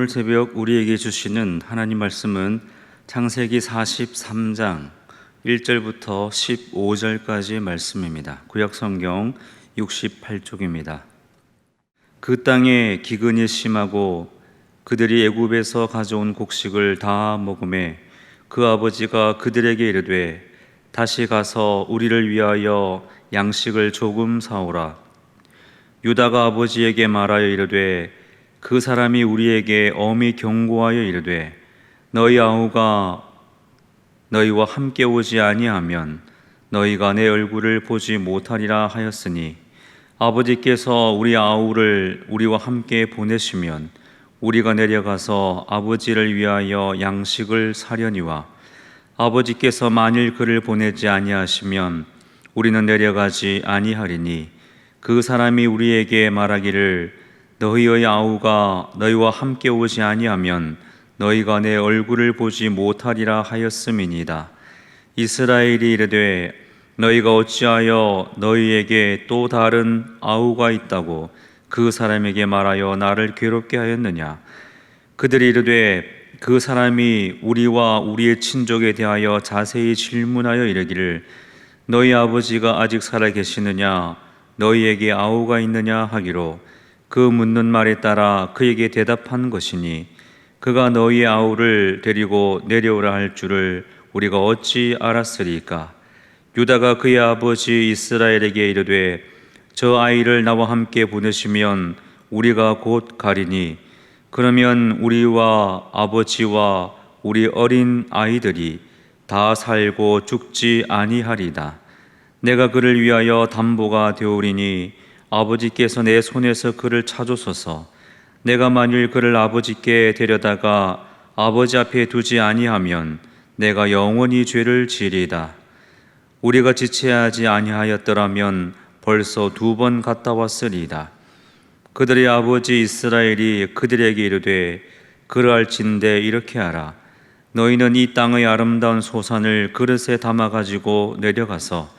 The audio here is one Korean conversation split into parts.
오늘 새벽 우리에게 주시는 하나님 말씀은 창세기 43장 1절부터 15절까지의 말씀입니다. 구약성경 68쪽입니다. 그 땅에 기근이 심하고 그들이 애굽에서 가져온 곡식을 다 먹음에 그 아버지가 그들에게 이르되 다시 가서 우리를 위하여 양식을 조금 사오라. 유다가 아버지에게 말하여 이르되 그 사람이 우리에게 엄히 경고하여 이르되 너희 아우가 너희와 함께 오지 아니하면 너희가 내 얼굴을 보지 못하리라 하였으니 아버지께서 우리 아우를 우리와 함께 보내시면 우리가 내려가서 아버지를 위하여 양식을 사려니와 아버지께서 만일 그를 보내지 아니하시면 우리는 내려가지 아니하리니 그 사람이 우리에게 말하기를 너희의 아우가 너희와 함께 오지 아니하면 너희가 내 얼굴을 보지 못하리라 하였음이니이다. 이스라엘이 이르되 너희가 어찌하여 너희에게 또 다른 아우가 있다고 그 사람에게 말하여 나를 괴롭게 하였느냐? 그들이 이르되 그 사람이 우리와 우리의 친족에 대하여 자세히 질문하여 이르기를 너희 아버지가 아직 살아 계시느냐? 너희에게 아우가 있느냐? 하기로 그 묻는 말에 따라 그에게 대답한 것이니 그가 너희의 아우를 데리고 내려오라 할 줄을 우리가 어찌 알았으리까? 유다가 그의 아버지 이스라엘에게 이르되 저 아이를 나와 함께 보내시면 우리가 곧 가리니 그러면 우리와 아버지와 우리 어린 아이들이 다 살고 죽지 아니하리다. 내가 그를 위하여 담보가 되오리니 아버지께서 내 손에서 그를 찾으소서. 내가 만일 그를 아버지께 데려다가 아버지 앞에 두지 아니하면 내가 영원히 죄를 지리이다. 우리가 지체하지 아니하였더라면 벌써 2번 갔다 왔으리이다. 그들의 아버지 이스라엘이 그들에게 이르되 그러할진대 이렇게 하라. 너희는 이 땅의 아름다운 소산을 그릇에 담아가지고 내려가서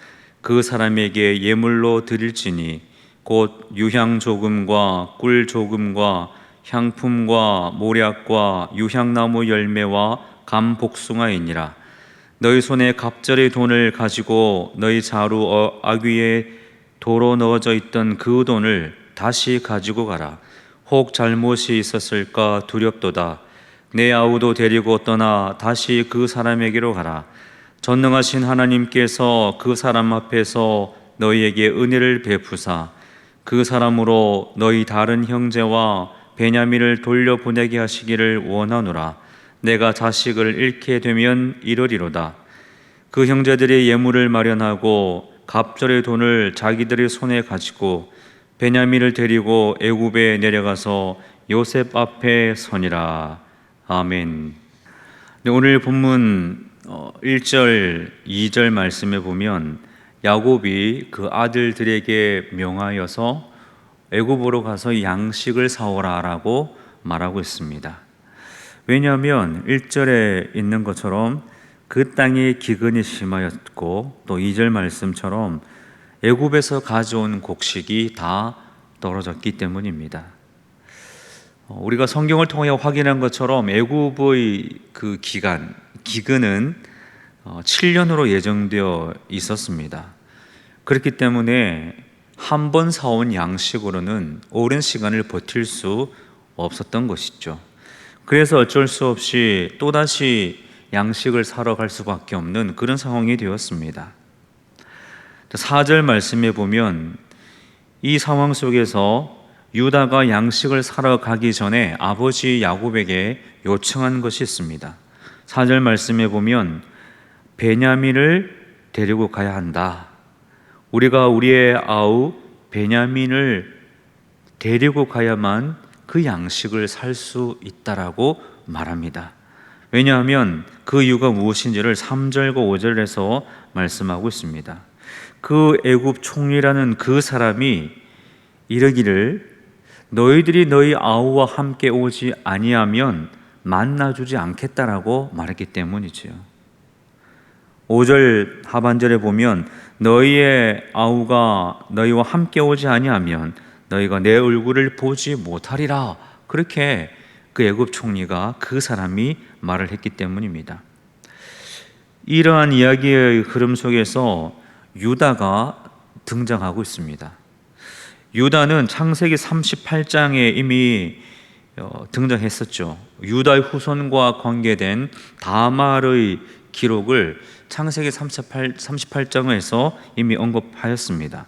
그 사람에게 예물로 드릴지니 곧 유향 조금과 꿀 조금과 향품과 모략과 유향나무 열매와 감 복숭아이니라. 너희 손에 갑절의 돈을 가지고 너희 자루 아귀에 도로 넣어져 있던 그 돈을 다시 가지고 가라. 혹 잘못이 있었을까 두렵도다. 내 아우도 데리고 떠나 다시 그 사람에게로 가라. 전능하신 하나님께서 그 사람 앞에서 너희에게 은혜를 베푸사 그 사람으로 너희 다른 형제와 베냐민을 돌려보내게 하시기를 원하노라. 내가 자식을 잃게 되면 이르리로다. 그 형제들이 예물을 마련하고 갑절의 돈을 자기들의 손에 가지고 베냐민을 데리고 애굽에 내려가서 요셉 앞에 서니라. 아멘. 오늘 본문 1절, 2절 말씀에 보면 야곱이 그 아들들에게 명하여서 애굽으로 가서 양식을 사오라라고 말하고 있습니다. 왜냐하면 1절에 있는 것처럼 그 땅에 기근이 심하였고 또 2절 말씀처럼 애굽에서 가져온 곡식이 다 떨어졌기 때문입니다. 우리가 성경을 통해 확인한 것처럼 애굽의 그 기근은 7년으로 예정되어 있었습니다. 그렇기 때문에 한 번 사온 양식으로는 오랜 시간을 버틸 수 없었던 것이죠. 그래서 어쩔 수 없이 또다시 양식을 사러 갈 수밖에 없는 그런 상황이 되었습니다. 4절 말씀에 보면 이 상황 속에서 유다가 양식을 사러 가기 전에 아버지 야곱에게 요청한 것이 있습니다. 4절 말씀에 보면 베냐민을 데리고 가야 한다. 우리가 우리의 아우 베냐민을 데리고 가야만 그 양식을 살 수 있다라고 말합니다. 왜냐하면 그 이유가 무엇인지를 3절과 5절에서 말씀하고 있습니다. 그 애굽 총리라는 그 사람이 이르기를 너희들이 너희 아우와 함께 오지 아니하면 만나주지 않겠다라고 말했기 때문이지요. 5절 하반절에 보면 너희의 아우가 너희와 함께 오지 아니하면 너희가 내 얼굴을 보지 못하리라. 그렇게 그 애굽 총리가 그 사람이 말을 했기 때문입니다. 이러한 이야기의 흐름 속에서 유다가 등장하고 있습니다. 유다는 창세기 38장에 이미 등장했었죠. 유다의 후손과 관계된 다말의 기록을 창세기 38장에서 이미 언급하였습니다.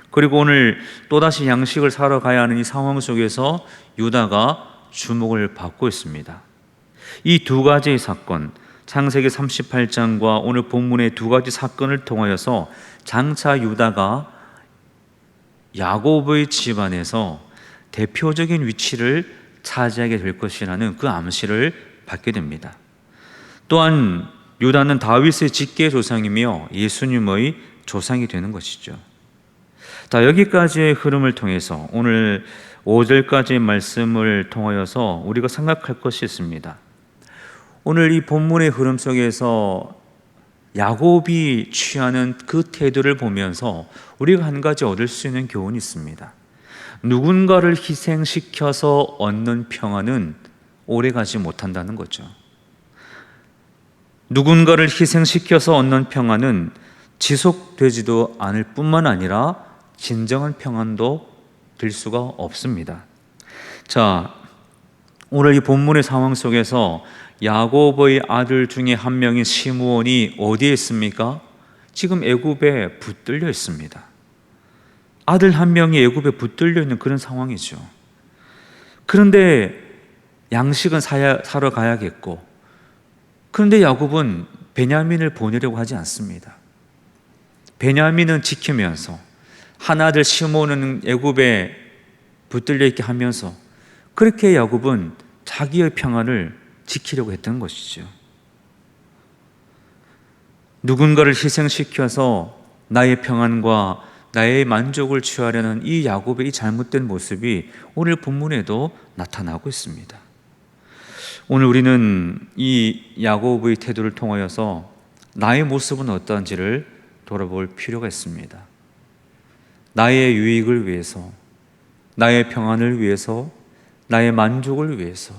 그리고 오늘 또다시 양식을 사러 가야 하는 이 상황 속에서 유다가 주목을 받고 있습니다. 이 두 가지의 사건, 창세기 38장과 오늘 본문의 두 가지 사건을 통하여서 장차 유다가 야곱의 집안에서 대표적인 위치를 차지하게 될 것이라는 그 암시를 받게 됩니다. 또한 유다는 다윗의 직계 조상이며 예수님의 조상이 되는 것이죠. 자, 여기까지의 흐름을 통해서 오늘 5절까지의 말씀을 통하여서 우리가 생각할 것이 있습니다. 오늘 이 본문의 흐름 속에서 야곱이 취하는 그 태도를 보면서 우리가 한 가지 얻을 수 있는 교훈이 있습니다. 누군가를 희생시켜서 얻는 평안은 오래가지 못한다는 거죠. 누군가를 희생시켜서 얻는 평안은 지속되지도 않을 뿐만 아니라 진정한 평안도 될 수가 없습니다. 자, 오늘 이 본문의 상황 속에서 야곱의 아들 중에 한 명인 시므온이 어디에 있습니까? 지금 애굽에 붙들려 있습니다. 아들 한 명이 애굽에 붙들려 있는 그런 상황이죠. 그런데 양식은 사러 가야겠고, 그런데 야곱은 베냐민을 보내려고 하지 않습니다. 베냐민은 지키면서 하나들 시몬은 애굽에 붙들려 있게 하면서 그렇게 야곱은 자기의 평안을 지키려고 했던 것이죠. 누군가를 희생시켜서 나의 평안과 나의 만족을 취하려는 이 야곱의 이 잘못된 모습이 오늘 본문에도 나타나고 있습니다. 오늘 우리는 이 야곱의 태도를 통하여서 나의 모습은 어떠한지를 돌아볼 필요가 있습니다. 나의 유익을 위해서, 나의 평안을 위해서, 나의 만족을 위해서,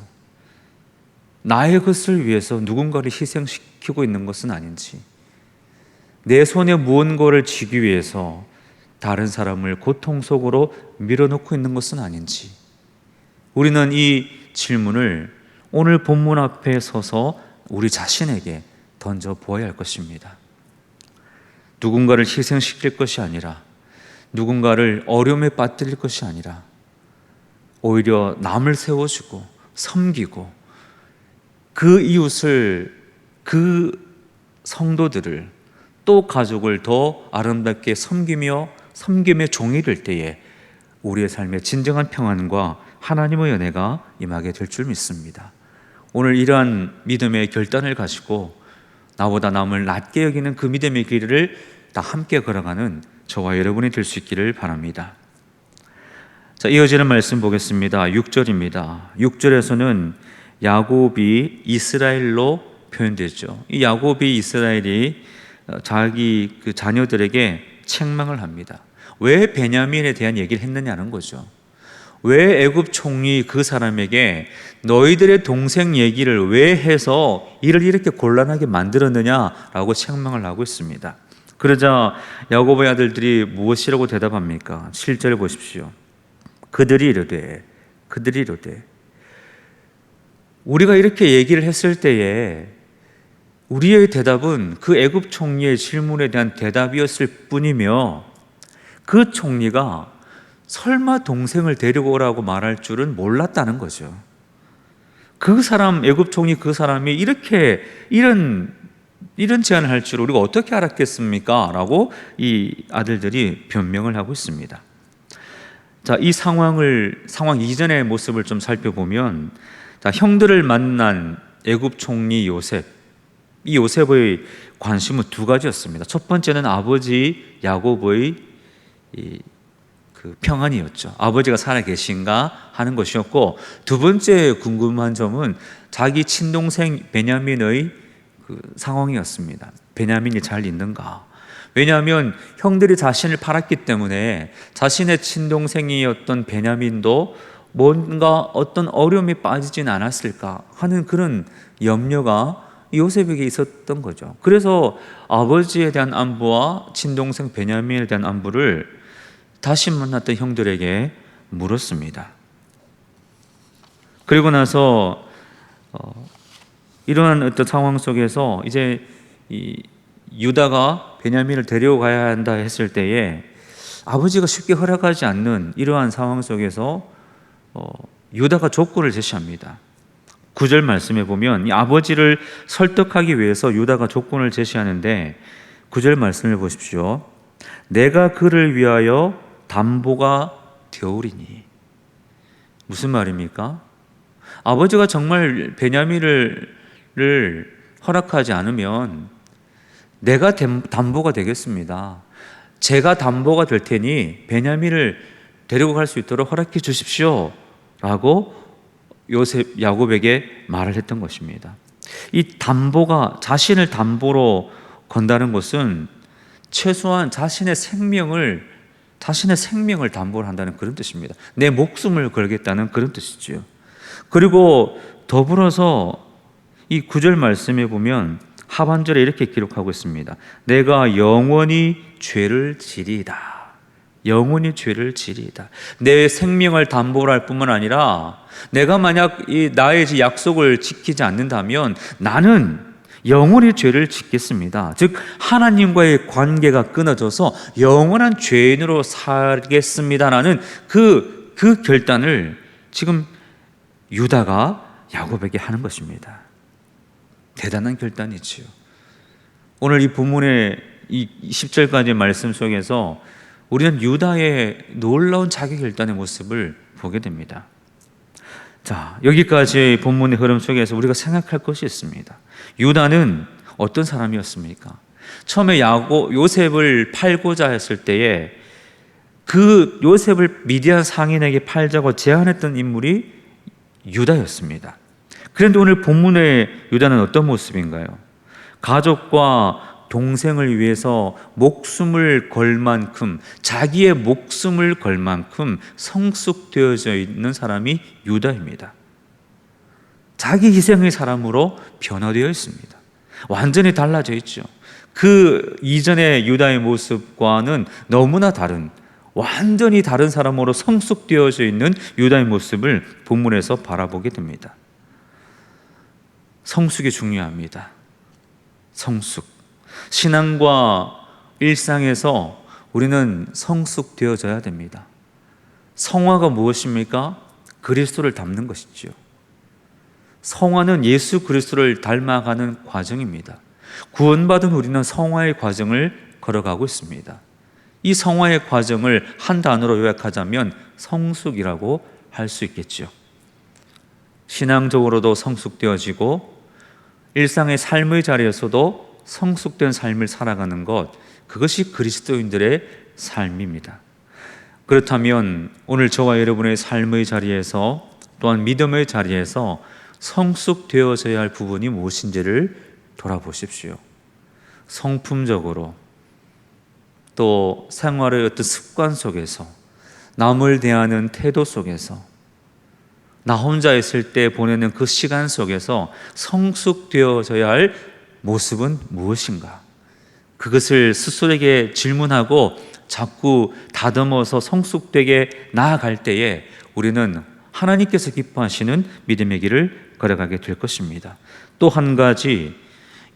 나의 것을 위해서 누군가를 희생시키고 있는 것은 아닌지, 내 손에 무언가를 쥐기 위해서 다른 사람을 고통 속으로 밀어넣고 있는 것은 아닌지, 우리는 이 질문을 오늘 본문 앞에 서서 우리 자신에게 던져 보아야 할 것입니다. 누군가를 희생시킬 것이 아니라, 누군가를 어려움에 빠뜨릴 것이 아니라, 오히려 남을 세워주고 섬기고 그 이웃을, 그 성도들을, 또 가족을 더 아름답게 섬기며 섬김의 종이 될 때에 우리의 삶에 진정한 평안과 하나님의 은혜가 임하게 될 줄 믿습니다. 오늘 이러한 믿음의 결단을 가지고 나보다 남을 낮게 여기는 그 믿음의 길을 다 함께 걸어가는 저와 여러분이 될 수 있기를 바랍니다. 자, 이어지는 말씀 보겠습니다. 6절입니다. 6절에서는 야곱이 이스라엘로 표현되죠. 이 야곱이 이스라엘이 자기 그 자녀들에게 책망을 합니다. 왜 베냐민에 대한 얘기를 했느냐는 거죠. 왜 애굽 총리 그 사람에게 너희들의 동생 얘기를 왜 해서 일을 이렇게 곤란하게 만들었느냐라고 책망을 하고 있습니다. 그러자 야곱의 아들들이 무엇이라고 대답합니까? 7절 보십시오. 그들이 이르되 우리가 이렇게 얘기를 했을 때에 우리의 대답은 그 애굽 총리의 질문에 대한 대답이었을 뿐이며, 그 총리가 설마 동생을 데리고 오라고 말할 줄은 몰랐다는 거죠. 그 사람, 애굽 총리 그 사람이 이렇게 이런 제안을 할 줄 우리가 어떻게 알았겠습니까? 라고 이 아들들이 변명을 하고 있습니다. 자, 이 상황 이전의 모습을 좀 살펴보면, 자, 형들을 만난 애굽 총리 요셉, 이 요셉의 관심은 두 가지였습니다. 첫 번째는 아버지 야곱의 그 평안이었죠. 아버지가 살아계신가 하는 것이었고, 두 번째 궁금한 점은 자기 친동생 베냐민의 그 상황이었습니다. 베냐민이 잘 있는가? 왜냐하면 형들이 자신을 팔았기 때문에 자신의 친동생이었던 베냐민도 뭔가 어떤 어려움에 빠지진 않았을까 하는 그런 염려가 요셉에게 있었던 거죠. 그래서 아버지에 대한 안부와 친동생 베냐민에 대한 안부를 다시 만났던 형들에게 물었습니다. 그리고 나서 이러한 어떤 상황 속에서 이제 이 유다가 베냐민을 데려가야 한다 했을 때에 아버지가 쉽게 허락하지 않는 이러한 상황 속에서 유다가 조건을 제시합니다. 9절 말씀에 보면 이 아버지를 설득하기 위해서 유다가 조건을 제시하는데, 9절 말씀을 보십시오. 내가 그를 위하여 담보가 되오리니. 무슨 말입니까? 아버지가 정말 베냐민을 허락하지 않으면 내가 담보가 되겠습니다. 제가 담보가 될 테니 베냐민을 데리고 갈 수 있도록 허락해 주십시오 라고 야곱에게 말을 했던 것입니다. 이 담보가, 자신을 담보로 건다는 것은 최소한 자신의 생명을 담보를 한다는 그런 뜻입니다. 내 목숨을 걸겠다는 그런 뜻이죠. 그리고 더불어서 이 9절 말씀에 보면 하반절에 이렇게 기록하고 있습니다. 내가 영원히 죄를 지리이다. 영원히 죄를 지리이다. 내 생명을 담보로 할 뿐만 아니라 내가 만약 나의 약속을 지키지 않는다면 나는 영원히 죄를 짓겠습니다. 즉 하나님과의 관계가 끊어져서 영원한 죄인으로 살겠습니다라는 그 결단을 지금 유다가 야곱에게 하는 것입니다. 대단한 결단이지요. 오늘 이 본문의 이 10절까지의 말씀 속에서 우리는 유다의 놀라운 자기 결단의 모습을 보게 됩니다. 자, 여기까지 본문의 흐름 속에서 우리가 생각할 것이 있습니다. 유다는 어떤 사람이었습니까? 처음에 요셉을 팔고자 했을 때에 그 요셉을 미디안 상인에게 팔자고 제안했던 인물이 유다였습니다. 그런데 오늘 본문의 유다는 어떤 모습인가요? 가족과 동생을 위해서 목숨을 걸 만큼, 자기의 목숨을 걸 만큼 성숙되어져 있는 사람이 유다입니다. 자기 희생의 사람으로 변화되어 있습니다. 완전히 달라져 있죠. 그 이전의 유다의 모습과는 너무나 다른, 완전히 다른 사람으로 성숙되어져 있는 유다의 모습을 본문에서 바라보게 됩니다. 성숙이 중요합니다. 성숙. 신앙과 일상에서 우리는 성숙되어져야 됩니다. 성화가 무엇입니까? 그리스도를 닮는 것이지요. 성화는 예수 그리스도를 닮아가는 과정입니다. 구원받은 우리는 성화의 과정을 걸어가고 있습니다. 이 성화의 과정을 한 단어로 요약하자면 성숙이라고 할 수 있겠죠. 신앙적으로도 성숙되어지고 일상의 삶의 자리에서도 성숙된 삶을 살아가는 것, 그것이 그리스도인들의 삶입니다. 그렇다면 오늘 저와 여러분의 삶의 자리에서 또한 믿음의 자리에서 성숙되어져야 할 부분이 무엇인지를 돌아보십시오. 성품적으로 또 생활의 어떤 습관 속에서, 남을 대하는 태도 속에서, 나 혼자 있을 때 보내는 그 시간 속에서 성숙되어져야 할 모습은 무엇인가? 그것을 스스로에게 질문하고 자꾸 다듬어서 성숙되게 나아갈 때에 우리는 하나님께서 기뻐하시는 믿음의 길을 걸어가게 될 것입니다. 또 한 가지,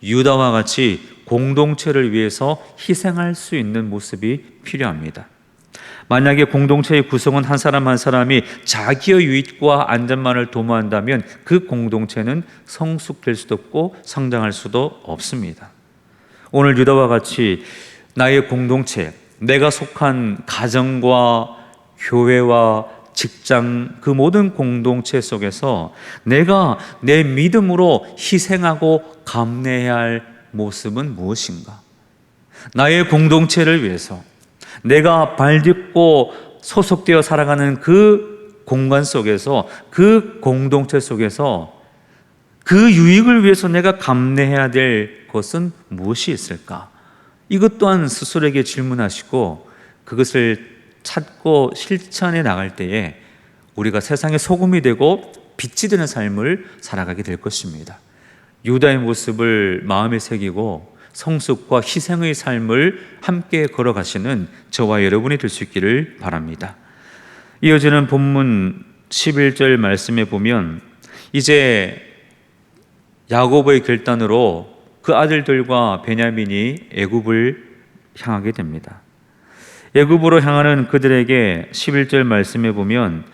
유다와 같이 공동체를 위해서 희생할 수 있는 모습이 필요합니다. 만약에 공동체의 구성원 한 사람 한 사람이 자기의 유익과 안전만을 도모한다면 그 공동체는 성숙될 수도 없고 성장할 수도 없습니다. 오늘 유다와 같이 나의 공동체, 내가 속한 가정과 교회와 직장, 그 모든 공동체 속에서 내가 내 믿음으로 희생하고 감내해야 할 모습은 무엇인가? 나의 공동체를 위해서, 내가 발딛고 소속되어 살아가는 그 공간 속에서, 그 공동체 속에서 그 유익을 위해서 내가 감내해야 될 것은 무엇이 있을까? 이것 또한 스스로에게 질문하시고 그것을 찾고 실천해 나갈 때에 우리가 세상의 소금이 되고 빛이 되는 삶을 살아가게 될 것입니다. 유다의 모습을 마음에 새기고 성숙과 희생의 삶을 함께 걸어가시는 저와 여러분이 될 수 있기를 바랍니다. 이어지는 본문 11절 말씀에 보면 이제 야곱의 결단으로 그 아들들과 베냐민이 애굽을 향하게 됩니다. 애굽으로 향하는 그들에게 11절 말씀에 보면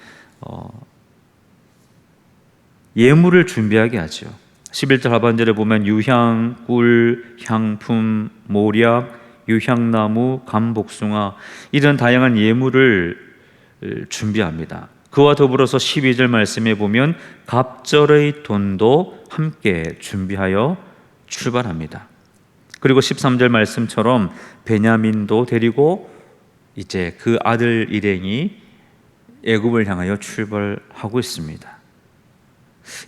예물을 준비하게 하죠. 11절 하반절에 보면 유향, 꿀, 향품, 모략, 유향나무, 감복숭아, 이런 다양한 예물을 준비합니다. 그와 더불어서 12절 말씀에 보면 갑절의 돈도 함께 준비하여 출발합니다. 그리고 13절 말씀처럼 베냐민도 데리고 이제 그 아들 일행이 애굽을 향하여 출발하고 있습니다.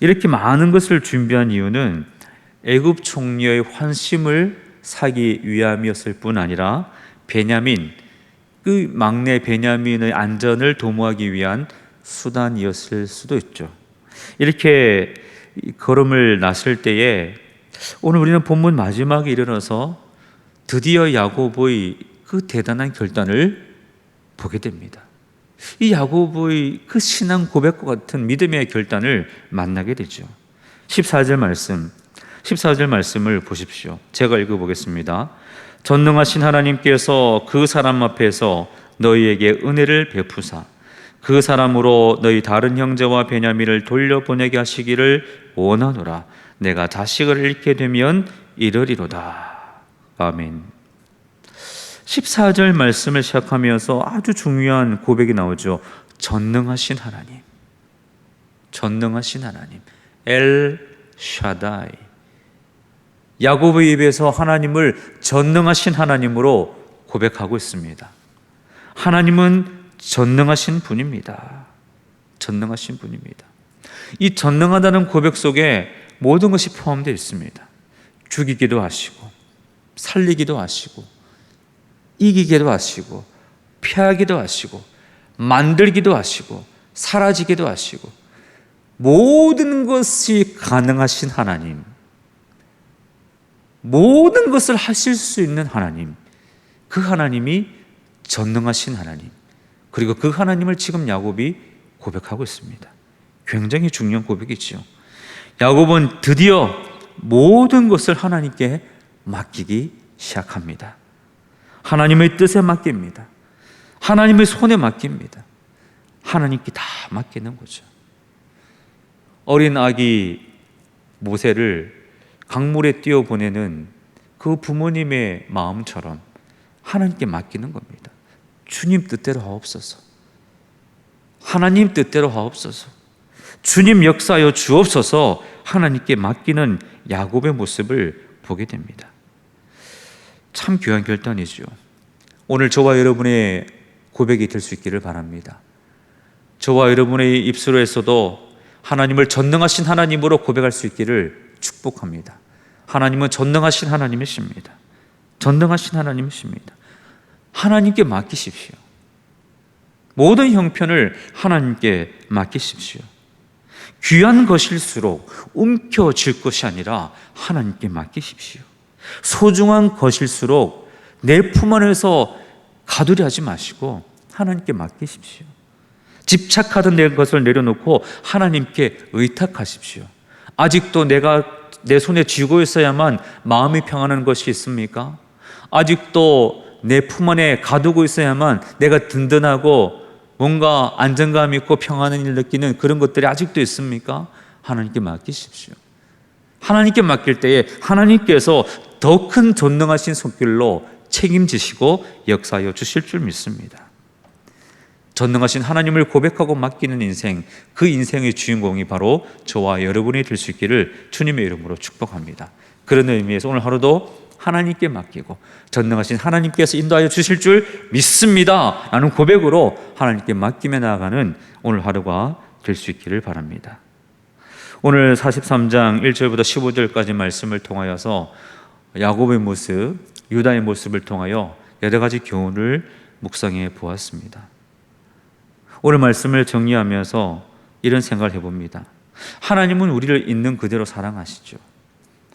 이렇게 많은 것을 준비한 이유는 애굽 총리의 환심을 사기 위함이었을 뿐 아니라 베냐민, 그 막내 베냐민의 안전을 도모하기 위한 수단이었을 수도 있죠. 이렇게 걸음을 났을 때에 오늘 우리는 본문 마지막에 이르러서 드디어 야곱의 그 대단한 결단을 보게 됩니다. 이 야곱의 그 신앙 고백과 같은 믿음의 결단을 만나게 되죠. 14절 말씀을 보십시오. 제가 읽어보겠습니다. 전능하신 하나님께서 그 사람 앞에서 너희에게 은혜를 베푸사 그 사람으로 너희 다른 형제와 베냐민을 돌려보내게 하시기를 원하노라. 내가 자식을 잃게 되면 이르리로다. 아멘. 14절 말씀을 시작하면서 아주 중요한 고백이 나오죠. 전능하신 하나님, 전능하신 하나님, 엘 샤다이. 야곱의 입에서 하나님을 전능하신 하나님으로 고백하고 있습니다. 하나님은 전능하신 분입니다. 전능하신 분입니다. 이 전능하다는 고백 속에 모든 것이 포함되어 있습니다. 죽이기도 하시고, 살리기도 하시고, 이기기도 하시고, 피하기도 하시고, 만들기도 하시고, 사라지기도 하시고, 모든 것이 가능하신 하나님, 모든 것을 하실 수 있는 하나님, 그 하나님이 전능하신 하나님, 그리고 그 하나님을 지금 야곱이 고백하고 있습니다. 굉장히 중요한 고백이죠. 야곱은 드디어 모든 것을 하나님께 맡기기 시작합니다. 하나님의 뜻에 맡깁니다. 하나님의 손에 맡깁니다. 하나님께 다 맡기는 거죠. 어린 아기 모세를 강물에 띄워보내는 그 부모님의 마음처럼 하나님께 맡기는 겁니다. 주님 뜻대로 하옵소서. 하나님 뜻대로 하옵소서. 주님 역사하여 주옵소서. 하나님께 맡기는 야곱의 모습을 보게 됩니다. 참 귀한 결단이죠. 오늘 저와 여러분의 고백이 될 수 있기를 바랍니다. 저와 여러분의 입술에서도 하나님을 전능하신 하나님으로 고백할 수 있기를 축복합니다. 하나님은 전능하신 하나님이십니다. 전능하신 하나님이십니다. 하나님께 맡기십시오. 모든 형편을 하나님께 맡기십시오. 귀한 것일수록 움켜쥘 것이 아니라 하나님께 맡기십시오. 소중한 것일수록 내 품 안에서 가두리 하지 마시고 하나님께 맡기십시오. 집착하던 내 것을 내려놓고 하나님께 의탁하십시오. 아직도 내가 내 손에 쥐고 있어야만 마음이 평안한 것이 있습니까? 아직도 내 품 안에 가두고 있어야만 내가 든든하고 뭔가 안정감 있고 평안을 느끼는 그런 것들이 아직도 있습니까? 하나님께 맡기십시오. 하나님께 맡길 때에 하나님께서 더 큰 전능하신 손길로 책임지시고 역사하여 주실 줄 믿습니다. 전능하신 하나님을 고백하고 맡기는 인생, 그 인생의 주인공이 바로 저와 여러분이 될 수 있기를 주님의 이름으로 축복합니다. 그런 의미에서 오늘 하루도 하나님께 맡기고 전능하신 하나님께서 인도하여 주실 줄 믿습니다 라는 고백으로 하나님께 맡기며 나아가는 오늘 하루가 될 수 있기를 바랍니다. 오늘 43장 1절부터 15절까지 말씀을 통하여서 야곱의 모습, 유다의 모습을 통하여 여러 가지 교훈을 묵상해 보았습니다. 오늘 말씀을 정리하면서 이런 생각을 해봅니다. 하나님은 우리를 있는 그대로 사랑하시죠.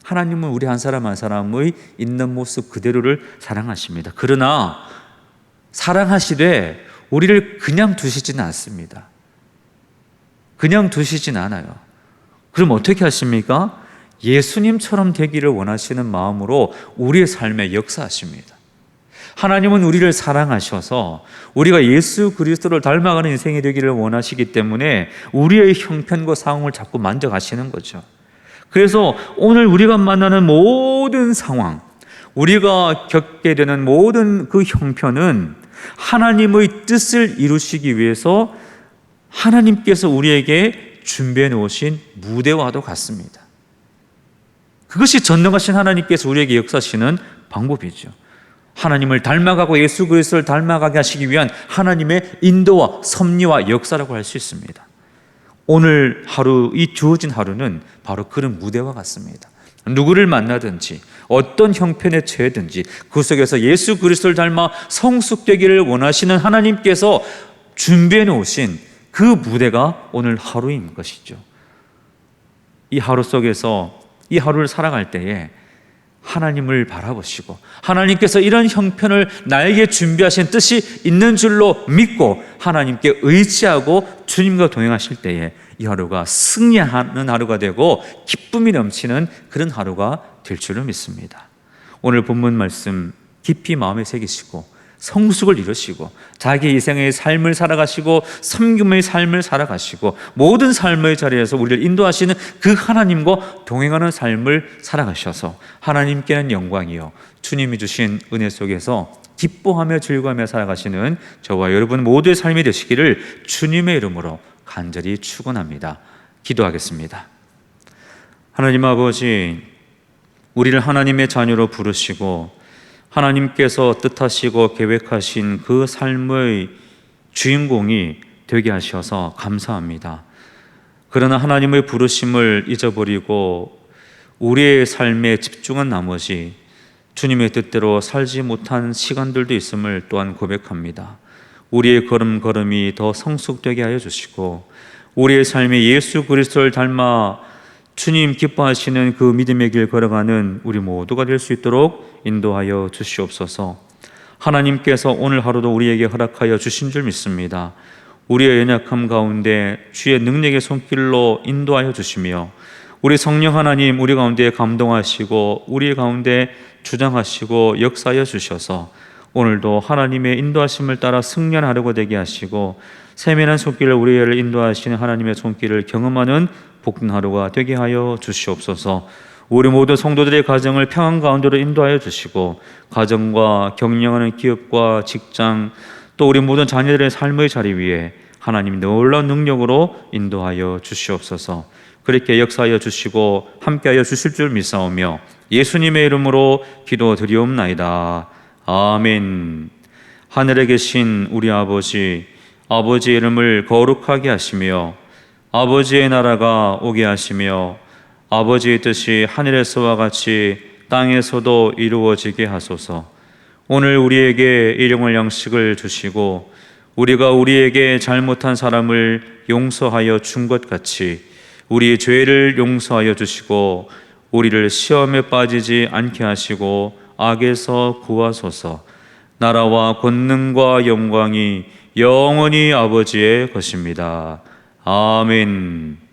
하나님은 우리 한 사람 한 사람의 있는 모습 그대로를 사랑하십니다. 그러나 사랑하시되 우리를 그냥 두시지는 않습니다. 그냥 두시진 않아요. 그럼 어떻게 하십니까? 예수님처럼 되기를 원하시는 마음으로 우리의 삶에 역사하십니다. 하나님은 우리를 사랑하셔서 우리가 예수 그리스도를 닮아가는 인생이 되기를 원하시기 때문에 우리의 형편과 상황을 자꾸 만져가시는 거죠. 그래서 오늘 우리가 만나는 모든 상황, 우리가 겪게 되는 모든 그 형편은 하나님의 뜻을 이루시기 위해서 하나님께서 우리에게 준비해 놓으신 무대와도 같습니다. 그것이 전능하신 하나님께서 우리에게 역사하시는 방법이죠. 하나님을 닮아가고 예수 그리스도를 닮아가게 하시기 위한 하나님의 인도와 섭리와 역사라고 할 수 있습니다. 오늘 하루, 이 주어진 하루는 바로 그런 무대와 같습니다. 누구를 만나든지 어떤 형편에 처해든지 그 속에서 예수 그리스도를 닮아 성숙되기를 원하시는 하나님께서 준비해 놓으신 그 무대가 오늘 하루인 것이죠. 이 하루 속에서 이 하루를 살아갈 때에 하나님을 바라보시고 하나님께서 이런 형편을 나에게 준비하신 뜻이 있는 줄로 믿고 하나님께 의지하고 주님과 동행하실 때에 이 하루가 승리하는 하루가 되고 기쁨이 넘치는 그런 하루가 될 줄로 믿습니다. 오늘 본문 말씀 깊이 마음에 새기시고 성숙을 이루시고 자기 이생의 삶을 살아가시고 섬김의 삶을 살아가시고 모든 삶의 자리에서 우리를 인도하시는 그 하나님과 동행하는 삶을 살아가셔서 하나님께는 영광이요 주님이 주신 은혜 속에서 기뻐하며 즐거워하며 살아가시는 저와 여러분 모두의 삶이 되시기를 주님의 이름으로 간절히 축원합니다. 기도하겠습니다. 하나님 아버지, 우리를 하나님의 자녀로 부르시고 하나님께서 뜻하시고 계획하신 그 삶의 주인공이 되게 하셔서 감사합니다. 그러나 하나님의 부르심을 잊어버리고 우리의 삶에 집중한 나머지 주님의 뜻대로 살지 못한 시간들도 있음을 또한 고백합니다. 우리의 걸음걸음이 더 성숙되게 하여 주시고 우리의 삶에 예수 그리스도를 닮아 주님 기뻐하시는 그 믿음의 길 걸어가는 우리 모두가 될 수 있도록 인도하여 주시옵소서. 하나님께서 오늘 하루도 우리에게 허락하여 주신 줄 믿습니다. 우리의 연약함 가운데 주의 능력의 손길로 인도하여 주시며 우리 성령 하나님 우리 가운데 감동하시고 우리 가운데 주장하시고 역사하여 주셔서 오늘도 하나님의 인도하심을 따라 승리하려고 되게 하시고 세밀한 손길을 우리를 인도하시는 하나님의 손길을 경험하는 복된 하루가 되게 하여 주시옵소서. 우리 모든 성도들의 가정을 평안 가운데로 인도하여 주시고 가정과 경영하는 기업과 직장 또 우리 모든 자녀들의 삶의 자리 위에 하나님 놀라운 능력으로 인도하여 주시옵소서. 그렇게 역사하여 주시고 함께하여 주실 줄 믿사오며 예수님의 이름으로 기도드리옵나이다. 아멘. 하늘에 계신 우리 아버지, 아버지의 이름을 거룩하게 하시며 아버지의 나라가 오게 하시며 아버지의 뜻이 하늘에서와 같이 땅에서도 이루어지게 하소서. 오늘 우리에게 일용할 양식을 주시고 우리가 우리에게 잘못한 사람을 용서하여 준 것 같이 우리의 죄를 용서하여 주시고 우리를 시험에 빠지지 않게 하시고 악에서 구하소서. 나라와 권능과 영광이 영원히 아버지의 것입니다. 아멘.